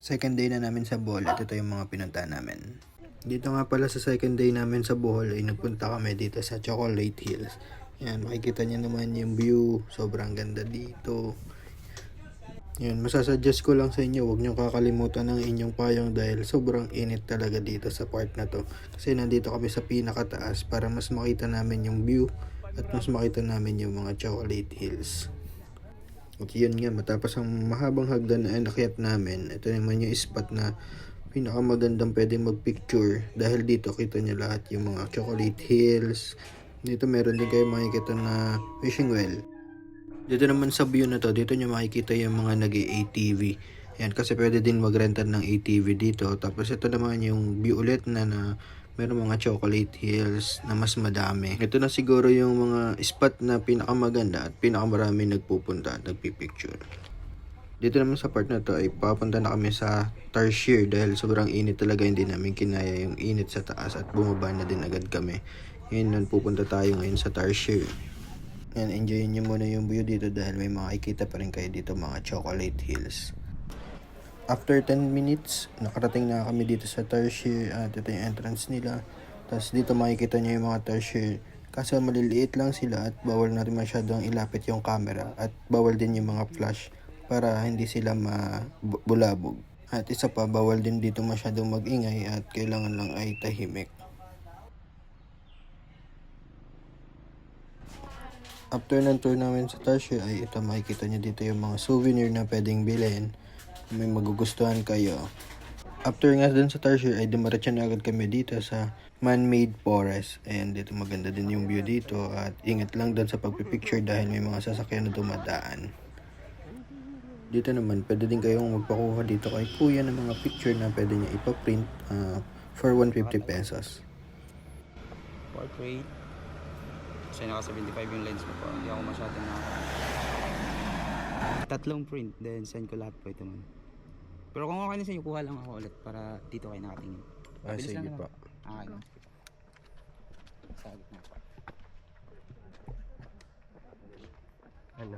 Second day na namin sa Bohol at ito yung mga pinunta namin. Dito nga pala sa second day namin sa Bohol ay nagpunta kami dito sa Chocolate Hills. Yan, makikita niyo naman yung view. Sobrang ganda dito. Yan, masasuggest ko lang sa inyo, huwag nyo kakalimutan ng inyong payong dahil sobrang init talaga dito sa part na to. Kasi nandito kami sa pinakataas para mas makita namin yung view at mas makita namin yung mga Chocolate Hills. At yun nga, matapos ang mahabang hagdan na inakyat namin, ito naman yung spot na pinakamagandang pwedeng magpicture dahil dito kita nyo lahat yung mga Chocolate Hills. Dito meron din kayo makikita na fishing well. Dito naman sa view na to, dito nyo makikita yung mga nag-ATV. Yan, kasi pwede din magrentan ng ATV dito. Tapos ito naman yung view ulit na meron mga Chocolate Hills na mas madami. Ito na siguro yung mga spot na pinakamaganda at pinakamarami nagpupunta at nagpipicture. Dito naman sa part na to ay papunta na kami sa Tarsier dahil sobrang init talaga, hindi namin kinaya yung init sa taas at bumaba na din agad kami. Ngayon pupunta tayo ngayon sa Tarsier. Yan, enjoyin nyo muna yung view dito dahil may makikita pa rin kayo dito mga Chocolate Hills. After 10 minutes, nakarating na kami dito sa Tarsier at ito yung entrance nila. Tapos dito makikita nyo yung mga Tarsier. Kaso maliliit lang sila at bawal na rin masyadong ilapit yung camera at bawal din yung mga flash para hindi sila mabulabog. At isa pa, bawal din dito masyadong magingay at kailangan lang ay tahimik. After ng tour namin sa Tarsier ay ito makikita nyo dito yung mga souvenir na pwedeng bilhin. May magugustuhan kayo. After nga dun sa Tarsier ay dumiretso na agad kami dito sa man-made forest. Ayan, dito maganda din yung view dito at ingat lang dun sa pagpipicture dahil may mga sasakyan na dumadaan. Dito naman pwede din kayong magpakuha dito kay kuya ng mga picture na pwede niya ipaprint for 150 pesos. Portrait. Kasi naka 75 yung lens mo po. Hindi ako masyadong tatlong print, then send ko lahat po ito man. Pero kung okay na sa inyo, kuha lang ako ulit para dito kayo nakatingin. Mabilis Sige lang pa. Okay lang. Sa gitna pa. Ano?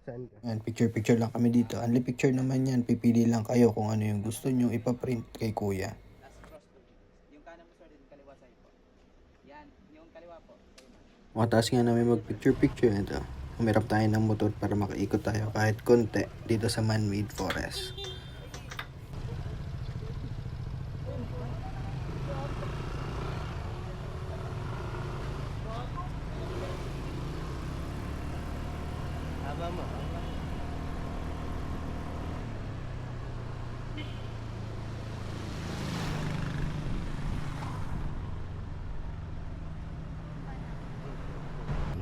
Saan? Yan, picture lang kami dito. Only picture naman yan. Pipili lang kayo kung ano yung gusto nyo ipaprint kay kuya. Yung kanan mo sir, din kaliwa sa'yo po. Yan, yung kaliwa po. Mataas nga namin mag-picture ito. Umirap tayo ng motor para makaikot tayo kahit konti dito sa man-made forest.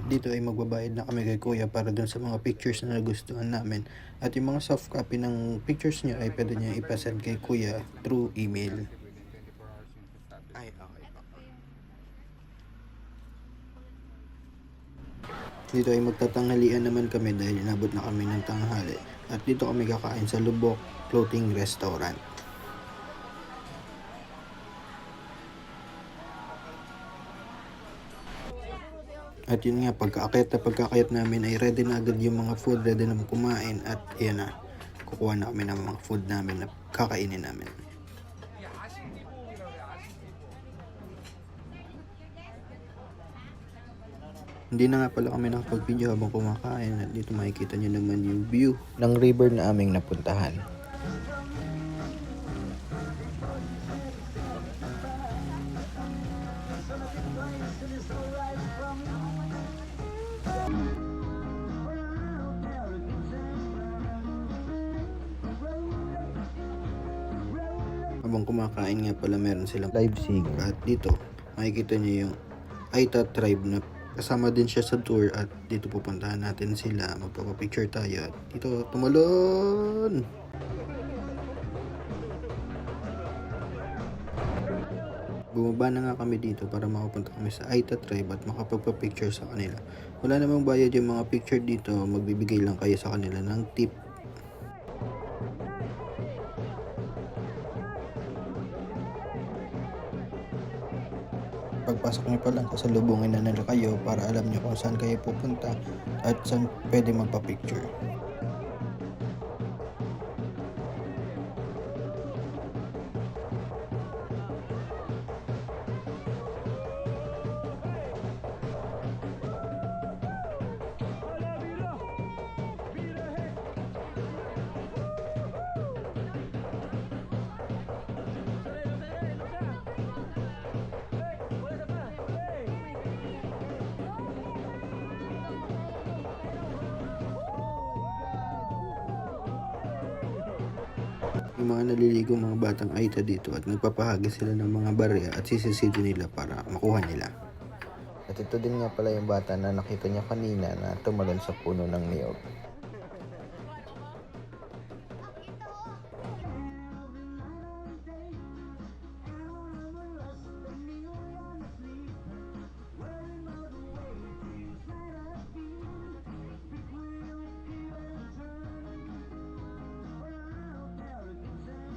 Dito ay magbabayad na kami kay kuya para dun sa mga pictures na nagustuhan namin. At yung mga soft copy ng pictures niya ay pwede niya ipasend kay kuya through email. Ay, okay po. Dito ay magtatanghalian naman kami dahil inabot na kami ng tanghali. At dito kami kakain sa Lubok Floating Restaurant. At yun nga, pagkakayat namin ay ready na agad yung mga food, ready na kumain at yan na, kukuha na kami ng mga food namin na kakainin namin. Hindi na nga pala kami nakapag-video habang kumakain at dito makikita nyo naman yung view ng river na aming napuntahan. Habang kumakain nga pala meron silang live sig at dito makikita nyo yung Aita tribe na kasama din siya sa tour at dito pupuntahan natin sila, magpapapicture tayo at dito tumalon! Bumaba na nga kami dito para makapunta kami sa Aita tribe at makapagpapicture sa kanila. Wala namang bayad yung mga picture dito, magbibigay lang kayo sa kanila ng tip. Pagpasok niyo pa lang, kasalubungin na nila kayo para alam niyo kung saan kayo pupunta at saan pwede magpa-picture. Yung mga naliligo mga batang Aita dito at nagpapahagi sila ng mga barya at sisisido nila para makuha nila. At ito din nga pala yung bata na nakita niya kanina na tumalon sa puno ng niyog.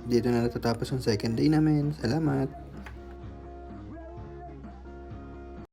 Dito na natatapos ang second day namin. Salamat!